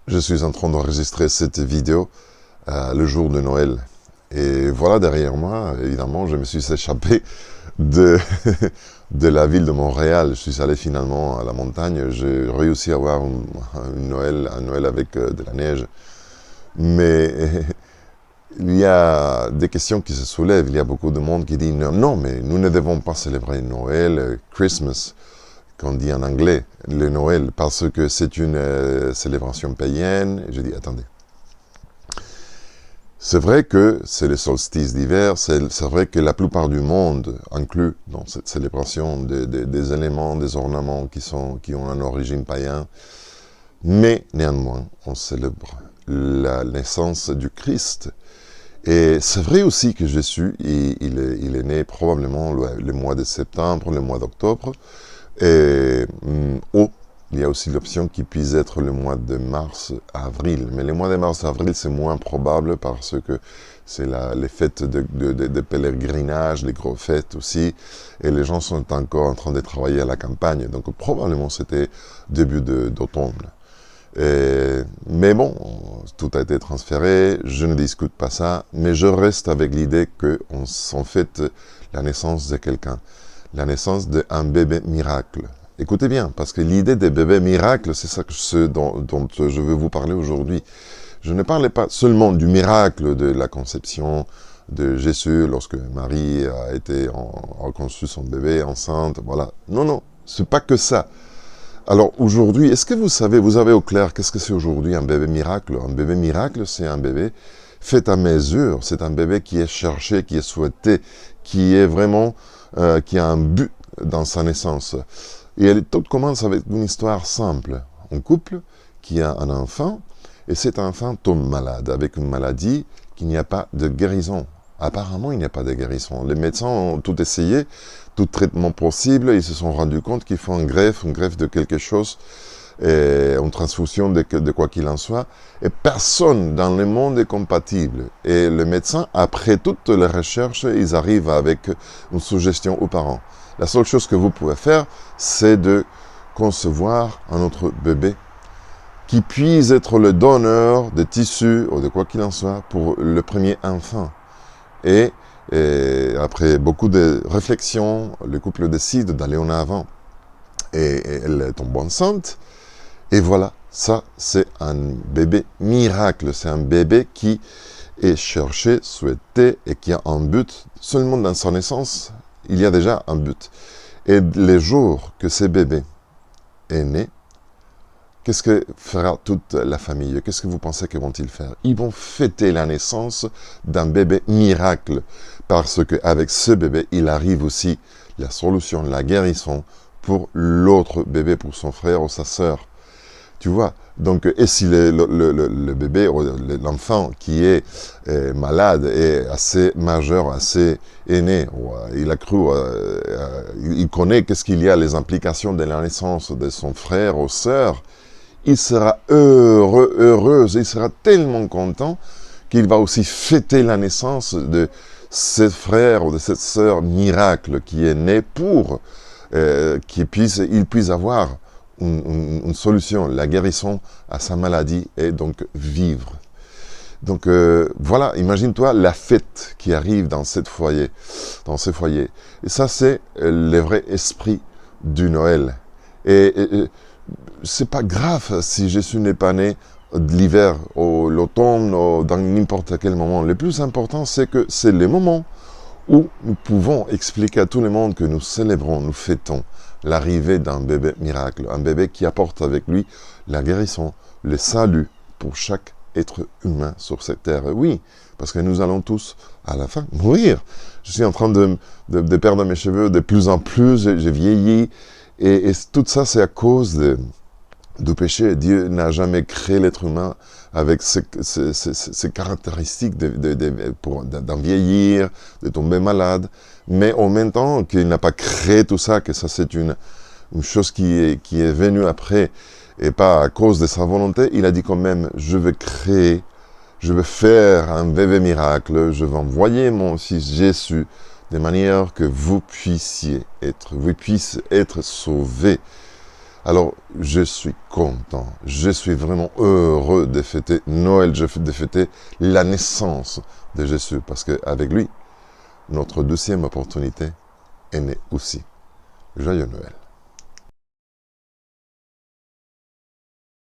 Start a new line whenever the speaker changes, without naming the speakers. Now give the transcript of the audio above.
Je suis en train d'enregistrer cette vidéo le jour de Noël. Et voilà, derrière moi, évidemment, je me suis échappé de, de la ville de Montréal. Je suis allé finalement à la montagne. J'ai réussi à avoir un Noël avec de la neige. Mais il y a des questions qui se soulèvent. Il y a beaucoup de monde qui dit non, mais nous ne devons pas célébrer Noël, Christmas, qu'on dit en anglais, le Noël, parce que c'est une célébration païenne. Et je dis, attendez. C'est vrai que c'est le solstice d'hiver, c'est vrai que la plupart du monde inclut dans cette célébration des éléments, des ornements qui ont une origine païenne, mais néanmoins, on célèbre la naissance du Christ. Et c'est vrai aussi que Jésus, il est né probablement le mois de septembre, le mois d'octobre, et il y a aussi l'option qui puisse être le mois de mars-avril. Mais le mois de mars-avril, c'est moins probable parce que c'est les fêtes de pèlerinage, les grosses fêtes aussi. Et les gens sont encore en train de travailler à la campagne. Donc probablement c'était début d'automne. Mais bon, tout a été transféré. Je ne discute pas ça. Mais je reste avec l'idée qu'on s'en fête la naissance de quelqu'un. La naissance d'un bébé miracle. Écoutez bien, parce que l'idée des bébés miracles, c'est ça dont je veux vous parler aujourd'hui. Je ne parlais pas seulement du miracle de la conception de Jésus lorsque Marie a conçu son bébé enceinte, voilà. Non, non, c'est pas que ça. Alors aujourd'hui, est-ce que vous avez au clair, qu'est-ce que c'est aujourd'hui un bébé miracle? Un bébé miracle, c'est un bébé fait à mesure, c'est un bébé qui est cherché, qui est souhaité, qui est vraiment, qui a un but dans sa naissance. Et tout commence avec une histoire simple. Un couple qui a un enfant, et cet enfant tombe malade, avec une maladie qu'il n'y a pas de guérison. Apparemment, il n'y a pas de guérison. Les médecins ont tout essayé, tout traitement possible, ils se sont rendus compte qu'il faut une greffe de quelque chose, et une transfusion de quoi qu'il en soit, et personne dans le monde est compatible. Et les médecins, après toutes les recherches, ils arrivent avec une suggestion aux parents. La seule chose que vous pouvez faire, c'est de concevoir un autre bébé qui puisse être le donneur de tissus ou de quoi qu'il en soit pour le premier enfant. Et après beaucoup de réflexions, le couple décide d'aller en avant. Et elle tombe enceinte. Et voilà, ça c'est un bébé miracle. C'est un bébé qui est cherché, souhaité et qui a un but seulement dans sa naissance. Il y a déjà un but. Et les jours que ce bébé est né, qu'est-ce que fera toute la famille? Qu'est-ce que vous pensez qu'ils vont-ils faire? Ils vont fêter la naissance d'un bébé miracle. Parce qu'avec ce bébé, il arrive aussi la solution, la guérison pour l'autre bébé, pour son frère ou sa sœur. Tu vois, donc, et si le bébé, l'enfant qui est malade est assez majeur, assez aîné, il a cru, il connaît qu'est-ce qu'il y a, les implications de la naissance de son frère ou sœur, il sera heureuse, il sera tellement content qu'il va aussi fêter la naissance de ce frère ou de cette sœur miracle qui est né pour qu'il puisse avoir une solution, la guérison à sa maladie et donc vivre. Donc voilà, imagine-toi la fête qui arrive dans ce foyer. Et ça, c'est le vrai esprit du Noël. Et c'est pas grave si Jésus n'est pas né l'hiver, ou l'automne, ou dans n'importe quel moment. Le plus important, c'est que c'est le moment où nous pouvons expliquer à tout le monde que nous célébrons, nous fêtons l'arrivée d'un bébé miracle, un bébé qui apporte avec lui la guérison, le salut pour chaque être humain sur cette terre. Oui, parce que nous allons tous, à la fin, mourir. Je suis en train de perdre mes cheveux de plus en plus, j'ai vieilli, et tout ça, c'est à cause du péché. Dieu n'a jamais créé l'être humain avec ces caractéristiques d'en vieillir, de tomber malade, mais en même temps qu'il n'a pas créé tout ça, que ça c'est une chose qui est venue après, et pas à cause de sa volonté. Il a dit quand même, je vais créer, je vais faire un bébé miracle, je vais envoyer mon fils Jésus, de manière que vous puissiez être sauvés. Alors, je suis content, je suis vraiment heureux de fêter Noël, de fêter la naissance de Jésus, parce qu'avec lui, notre deuxième opportunité est née aussi. Joyeux Noël.